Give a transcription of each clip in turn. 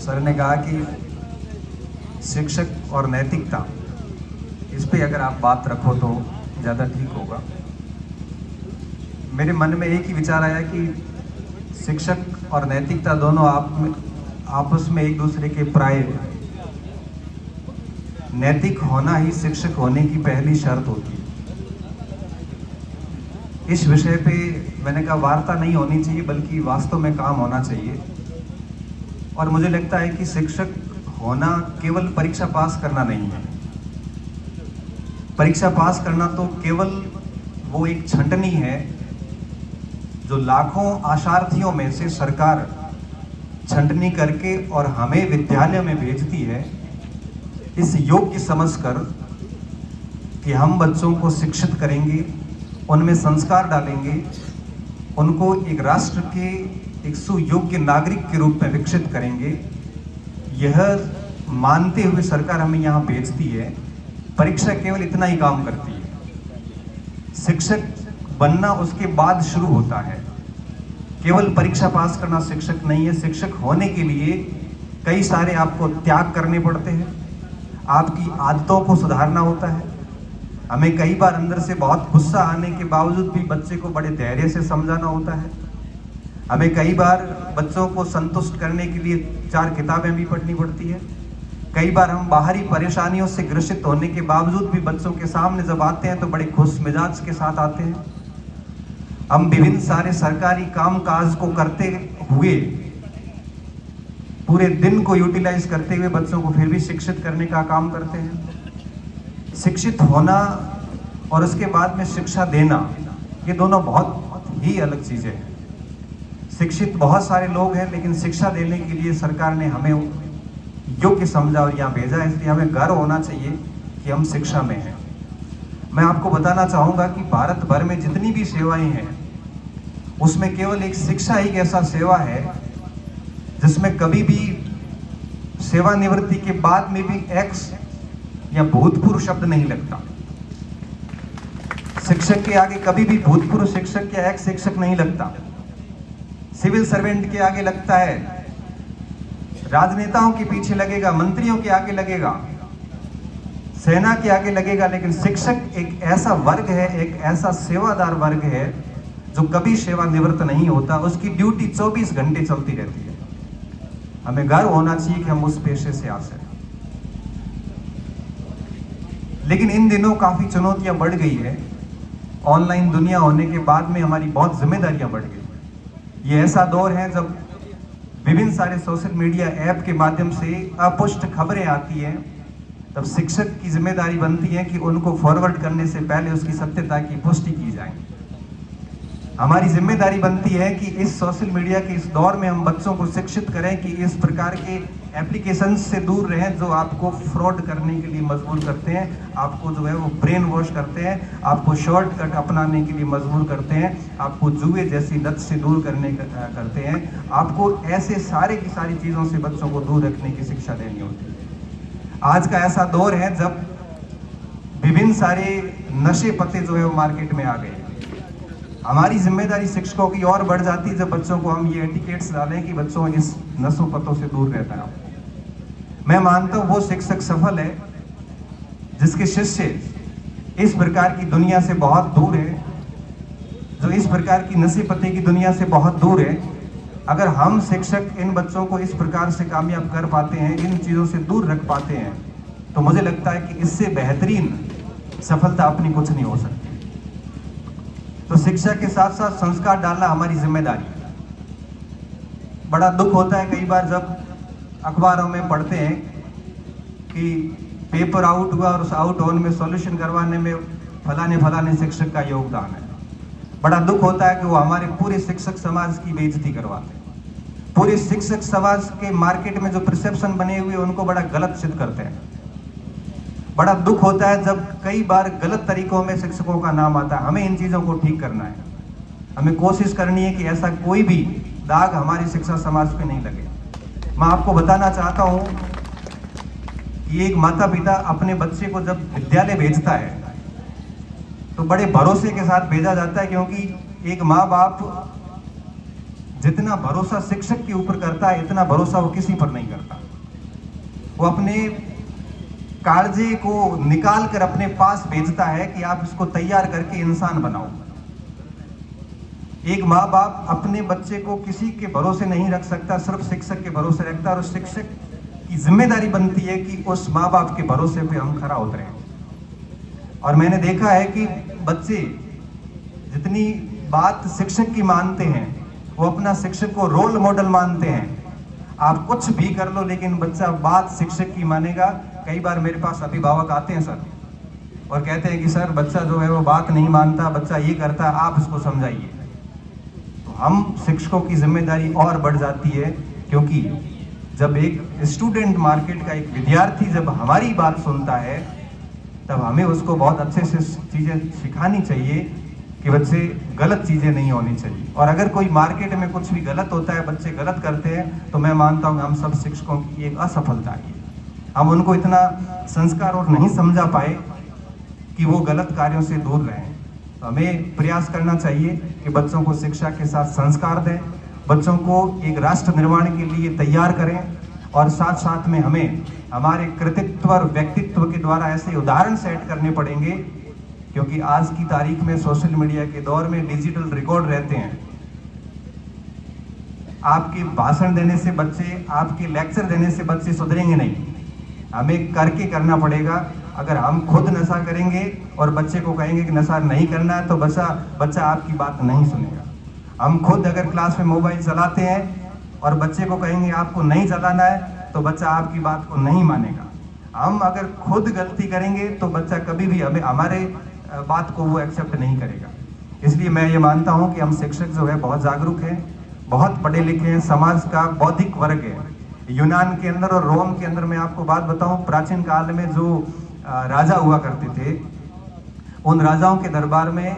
Sir ने कहा कि शिक्षक और नैतिकता, इस पे अगर आप बात रखो तो ज़्यादा ठीक होगा। मेरे मन में एक ही विचार आया कि शिक्षक और नैतिकता दोनों आपस में एक दूसरे के प्राय हैं। नैतिक होना ही शिक्षक होने की पहली शर्त होती है। इस विषय पे मैंने कहा वार्ता नहीं होनी चाहिए, बल्कि वास्तव में काम होना चाहिए। और मुझे लगता है कि शिक्षक होना केवल परीक्षा पास करना नहीं है। परीक्षा पास करना तो केवल वो एक छंटनी है जो लाखों आशार्थियों में से सरकार छंटनी करके और हमें विद्यालय में भेजती है, इस योग्य समझकर कि हम बच्चों को शिक्षित करेंगे, उनमें संस्कार डालेंगे, उनको एक राष्ट्र के एक सुयोग्य नागरिक के रूप में विकसित करेंगे। यह मानते हुए सरकार हमें यहाँ भेजती है। परीक्षा केवल इतना ही काम करती है। शिक्षक बनना उसके बाद शुरू होता है। केवल परीक्षा पास करना शिक्षक नहीं है। शिक्षक होने के लिए कई सारे आपको त्याग करने पड़ते हैं। आपकी आदतों को सुधारना होता है। हमें कई बार अंदर से बहुत गुस्सा आने के बावजूद भी बच्चे को बड़े धैर्य से समझाना होता है। हमें कई बार बच्चों को संतुष्ट करने के लिए 4 किताबें भी पढ़नी पड़ती है। कई बार हम बाहरी परेशानियों से ग्रसित होने के बावजूद भी बच्चों के सामने जब आते हैं तो बड़े खुश मिजाज के साथ आते हैं। हम विभिन्न सारे सरकारी कामकाज को करते हुए, पूरे दिन को यूटिलाइज करते हुए बच्चों को फिर भी शिक्षित करने का काम करते हैं। शिक्षित होना और उसके बाद में शिक्षा देना, ये दोनों बहुत ही अलग चीजें हैं। शिक्षित बहुत सारे लोग हैं, लेकिन शिक्षा देने के लिए सरकार ने हमें योग्य समझा और यहाँ भेजा है, इसलिए हमें गर्व होना चाहिए कि हम शिक्षा में हैं। मैं आपको बताना चाहूँगा कि भारत भर में जितनी भी सेवाएं हैं, उसमें केवल एक शिक्षा ही एक ऐसा सेवा है जिसमें कभी भी सेवानिवृत्ति के बाद में भी एक्स या भूतपूर्व शब्द नहीं लगता। शिक्षक के आगे कभी भी भूतपूर्व शिक्षक या एक्स शिक्षक नहीं लगता। सिविल सर्वेंट के आगे लगता है, राजनेताओं के पीछे लगेगा, मंत्रियों के आगे लगेगा, सेना के आगे लगेगा, लेकिन शिक्षक एक ऐसा वर्ग है, एक ऐसा सेवादार वर्ग है जो कभी सेवानिवृत्त नहीं होता। उसकी ड्यूटी 24 घंटे चलती रहती है। हमें गर्व होना चाहिए कि हम उस पेशे से आ सकें। लेकिन इन दिनों काफी चुनौतियां बढ़ गई है। ऑनलाइन दुनिया होने के बाद में हमारी बहुत जिम्मेदारियां बढ़ गई। ये ऐसा दौर है जब विभिन्न सारे सोशल मीडिया ऐप के माध्यम से अपुष्ट खबरें आती हैं, तब शिक्षक की जिम्मेदारी बनती है कि उनको फॉरवर्ड करने से पहले उसकी सत्यता की पुष्टि की जाए। हमारी जिम्मेदारी बनती है कि इस सोशल मीडिया के इस दौर में हम बच्चों को शिक्षित करें कि इस प्रकार के एप्लीकेशन से दूर रहें जो आपको फ्रॉड करने के लिए मजबूर करते हैं, आपको जो है वो ब्रेन वॉश करते हैं, आपको शॉर्टकट अपनाने के लिए मजबूर करते हैं, आपको जुए जैसी लत से दूर करते हैं, आपको ऐसे सारे की सारी चीज़ों से बच्चों को दूर रखने की शिक्षा देनी होती है। आज का ऐसा दौर है जब विभिन्न सारे नशे पत्ते जो है वो मार्केट में आ गए। हमारी जिम्मेदारी शिक्षकों की और बढ़ जाती है जब बच्चों को हम ये एटिकेट्स डालें कि बच्चों इस नशों पत्तों से दूर रहता है। मैं मानता हूँ वो शिक्षक सफल है जिसके शिष्य इस प्रकार की दुनिया से बहुत दूर है, जो इस प्रकार की नशे पत्ते की दुनिया से बहुत दूर है। अगर हम शिक्षक इन बच्चों को इस प्रकार से कामयाब कर पाते हैं, इन चीज़ों से दूर रख पाते हैं, तो मुझे लगता है कि इससे बेहतरीन सफलता अपनी कुछ नहीं हो सकती। तो शिक्षा के साथ साथ संस्कार डालना हमारी जिम्मेदारी है। बड़ा दुख होता है कई बार जब अखबारों में पढ़ते हैं कि पेपर आउट हुआ और उस आउट होने में सॉल्यूशन करवाने में फलाने शिक्षक का योगदान है। बड़ा दुख होता है कि वो हमारे पूरे शिक्षक समाज की बेइज्जती करवाते हैं। पूरे शिक्षक समाज के मार्केट में जो परसेप्शन बने हुए उनको बड़ा गलत सिद्ध करते हैं। बड़ा दुख होता है जब कई बार गलत तरीकों में शिक्षकों का नाम आता है। हमें इन चीज़ों को ठीक करना है। हमें कोशिश करनी है कि ऐसा कोई भी दाग हमारी शिक्षा समाज पे नहीं लगे। मैं आपको बताना चाहता हूँ कि एक माता पिता अपने बच्चे को जब विद्यालय भेजता है तो बड़े भरोसे के साथ भेजा जाता है, क्योंकि एक माँ बाप जितना भरोसा शिक्षक के ऊपर करता है, इतना भरोसा वो किसी पर नहीं करता। वो अपने कालजे को निकाल कर अपने पास भेजता है कि आप इसको तैयार करके इंसान बनाओ। एक माँ बाप अपने बच्चे को किसी के भरोसे नहीं रख सकता, सिर्फ शिक्षक के भरोसे रखता है, और शिक्षक की जिम्मेदारी बनती है कि उस माँ बाप के भरोसे पे हम खरा उतरें। और मैंने देखा है कि बच्चे जितनी बात शिक्षक की मानते हैं, वो अपना शिक्षक को रोल मॉडल मानते हैं। आप कुछ भी कर लो, लेकिन बच्चा बात शिक्षक की मानेगा। कई बार मेरे पास अभिभावक आते हैं सर, और कहते हैं कि सर बच्चा जो है वो बात नहीं मानता, बच्चा ये करता है, आप इसको समझाइए। तो हम शिक्षकों की जिम्मेदारी और बढ़ जाती है, क्योंकि जब एक स्टूडेंट मार्केट का एक विद्यार्थी जब हमारी बात सुनता है, तब हमें उसको बहुत अच्छे से चीज़ें सिखानी चाहिए कि बच्चे गलत चीज़ें नहीं होनी चाहिए। और अगर कोई मार्केट में कुछ भी गलत होता है, बच्चे गलत करते हैं, तो मैं मानता हूँ हम सब शिक्षकों की एक असफलता है। हम उनको इतना संस्कार और नहीं समझा पाए कि वो गलत कार्यों से दूर रहें। तो हमें प्रयास करना चाहिए कि बच्चों को शिक्षा के साथ संस्कार दें, बच्चों को एक राष्ट्र निर्माण के लिए तैयार करें, और साथ साथ में हमें हमारे कृतित्व और व्यक्तित्व के द्वारा ऐसे उदाहरण सेट करने पड़ेंगे, क्योंकि आज की तारीख में सोशल मीडिया के दौर में डिजिटल रिकॉर्ड रहते हैं। आपके भाषण देने से बच्चे, आपके लेक्चर देने से बच्चे सुधरेंगे नहीं, हमें करके करना पड़ेगा। अगर हम खुद नशा करेंगे और बच्चे को कहेंगे कि नशा नहीं करना है, तो बच्चा आपकी बात नहीं सुनेगा। हम खुद अगर क्लास में मोबाइल चलाते हैं और बच्चे को कहेंगे आपको नहीं चलाना है, तो बच्चा आपकी बात को नहीं मानेगा। हम अगर खुद गलती करेंगे तो बच्चा कभी भी हमारे बात को वो एक्सेप्ट नहीं करेगा। इसलिए मैं ये मानता हूँ कि हम शिक्षक जो है बहुत जागरूक हैं, बहुत पढ़े लिखे हैं, समाज का बौद्धिक वर्ग है। यूनान के अंदर और रोम के अंदर मैं आपको बात बताऊं, प्राचीन काल में जो राजा हुआ करते थे, उन राजाओं के दरबार में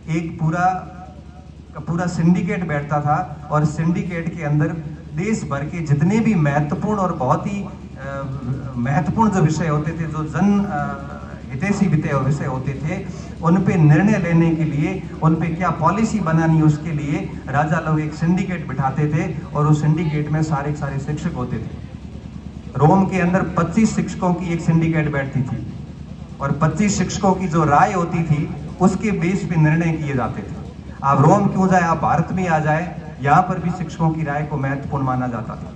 एक पूरा सिंडिकेट बैठता था, और सिंडिकेट के अंदर देश भर के जितने भी महत्वपूर्ण और बहुत ही महत्वपूर्ण जो विषय होते थे, जो हितैषी विषय होते थे, उन पे निर्णय लेने के लिए, उन पे क्या पॉलिसी बनानी, उसके लिए राजा लोग एक सिंडिकेट बिठाते थे, और उस सिंडिकेट में सारे शिक्षक होते थे। रोम के अंदर 25 शिक्षकों की एक सिंडिकेट बैठती थी, और 25 शिक्षकों की जो राय होती थी उसके बेस पे निर्णय किए जाते थे। आप रोम क्यों जाए, आप भारत में आ जाए, यहाँ पर भी शिक्षकों की राय को महत्वपूर्ण माना जाता था।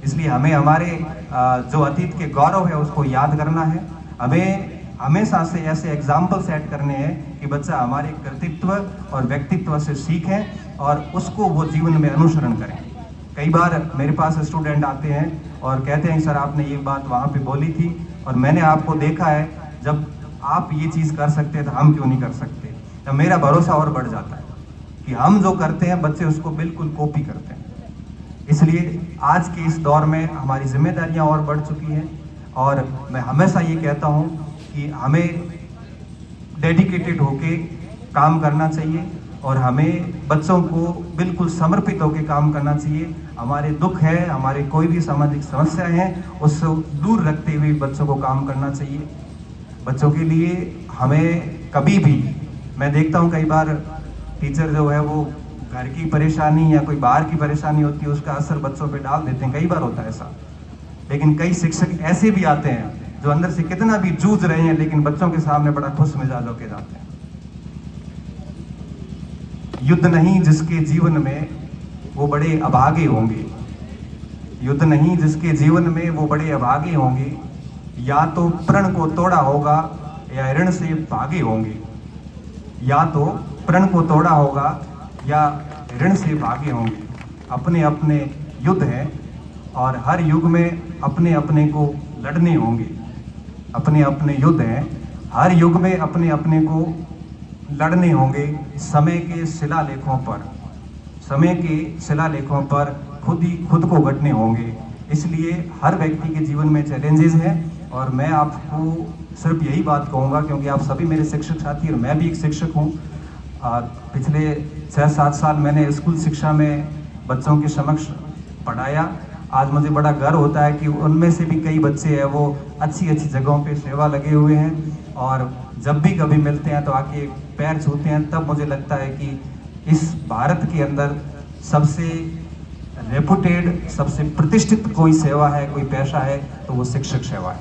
इसलिए हमें हमारे जो अतीत के गौरव है उसको याद करना है। हमें हमेशा से ऐसे एग्जाम्पल सेट करने हैं कि बच्चा हमारे कृतित्व और व्यक्तित्व से सीखें और उसको वो जीवन में अनुसरण करें। कई बार मेरे पास स्टूडेंट आते हैं और कहते हैं सर आपने ये बात वहाँ पे बोली थी, और मैंने आपको देखा है, जब आप ये चीज़ कर सकते हैं तो हम क्यों नहीं कर सकते। तो मेरा भरोसा और बढ़ जाता है कि हम जो करते हैं बच्चे उसको बिल्कुल कॉपी करते हैं। इसलिए आज के इस दौर में हमारी जिम्मेदारियां और बढ़ चुकी हैं, और मैं हमेशा ये कहता हूँ कि हमें डेडिकेटेड होके काम करना चाहिए, और हमें बच्चों को बिल्कुल समर्पित होकर काम करना चाहिए। हमारे दुख है, हमारे कोई भी सामाजिक समस्या है, उससे दूर रखते हुए बच्चों को काम करना चाहिए। बच्चों के लिए हमें कभी भी, मैं देखता हूँ कई बार टीचर जो है वो घर की परेशानी या कोई बाहर की परेशानी होती है, उसका असर बच्चों पे डाल देते हैं, कई बार होता है ऐसा। लेकिन कई शिक्षक ऐसे भी आते हैं जो अंदर से कितना भी जूझ रहे हैं, लेकिन बच्चों के सामने बड़ा खुश मिजाज होके जाते हैं। युद्ध नहीं जिसके जीवन में वो बड़े अभागे होंगे, युद्ध नहीं जिसके जीवन में वो बड़े अभागे होंगे, या तो प्रण को तोड़ा होगा या ऋण से भागे होंगे। या तो प्रण को तोड़ा होगा या ऋण से भागे होंगे। अपने अपने युद्ध हैं, और हर युग में अपने अपने को लड़ने होंगे। अपने अपने युद्ध हैं, हर युग में अपने अपने को लड़ने होंगे। समय के शिलालेखों पर खुद को घटने होंगे। इसलिए हर व्यक्ति के जीवन में चैलेंजेस हैं, और मैं आपको सिर्फ यही बात कहूँगा, क्योंकि आप सभी मेरे शिक्षक साथी और मैं भी एक शिक्षक हूँ। पिछले 6-7 साल मैंने स्कूल शिक्षा में बच्चों के समक्ष पढ़ाया। आज मुझे बड़ा गर्व होता है कि उनमें से भी कई बच्चे हैं वो अच्छी जगहों पे सेवा लगे हुए हैं, और जब भी कभी मिलते हैं तो आके पैर छूते हैं। तब मुझे लगता है कि इस भारत के अंदर सबसे रेपुटेड, सबसे प्रतिष्ठित कोई सेवा है, कोई पेशा है तो वो शिक्षक सेवा है।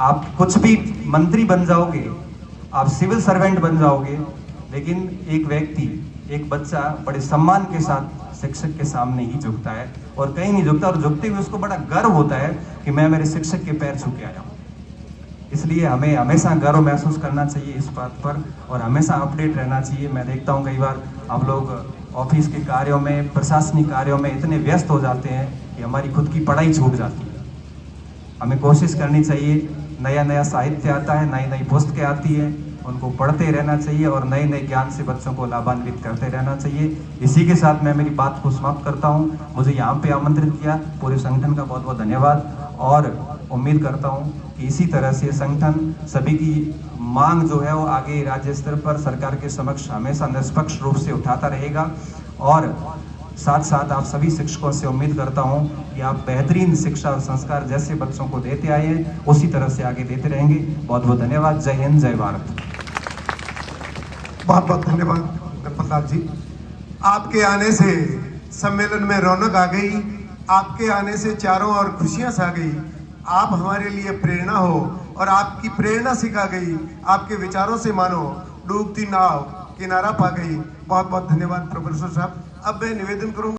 आप कुछ भी मंत्री बन जाओगे, आप सिविल सर्वेंट बन जाओगे, लेकिन एक व्यक्ति, एक बच्चा बड़े सम्मान के साथ शिक्षक के सामने ही झुकता है और कहीं नहीं झुकता, और झुकते हुए उसको बड़ा गर्व होता है कि मैं मेरे शिक्षक के पैर छू के आया हूँ। इसलिए हमें हमेशा गर्व महसूस करना चाहिए इस बात पर और हमेशा अपडेट रहना चाहिए। मैं देखता हूँ कई बार हम लोग ऑफिस के कार्यों में, प्रशासनिक कार्यों में इतने व्यस्त हो जाते हैं कि हमारी खुद की पढ़ाई छूट जाती है। हमें कोशिश करनी चाहिए, नया नया साहित्य आता है, नई नई पुस्तकें आती है, उनको पढ़ते रहना चाहिए और नए नए ज्ञान से बच्चों को लाभान्वित करते रहना चाहिए। इसी के साथ मैं मेरी बात को समाप्त करता हूँ। मुझे यहाँ पे आमंत्रित किया, पूरे संगठन का बहुत बहुत धन्यवाद और उम्मीद करता हूँ कि इसी तरह से संगठन सभी की मांग जो है वो आगे राज्य स्तर पर सरकार के समक्ष हमेशा निष्पक्ष रूप से उठाता रहेगा और साथ साथ आप सभी शिक्षकों से उम्मीद करता हूं कि आप बेहतरीन शिक्षा और संस्कार जैसे बच्चों को देते आए हैं उसी तरह से आगे देते रहेंगे। बहुत बहुत धन्यवाद। जय हिंद, जय भारत। बहुत बहुत धन्यवाद प्रताप जी। आपके आने से सम्मेलन में रौनक आ गई, आपके आने से चारों ओर खुशियां छा गई। आप हमारे लिए प्रेरणा हो और आपकी प्रेरणा सिखा गई, आपके विचारों से मानो डूबती नाव किनारा पा गई। बहुत बहुत धन्यवाद प्रोफेसर साहब। अब मैं निवेदन करूंगा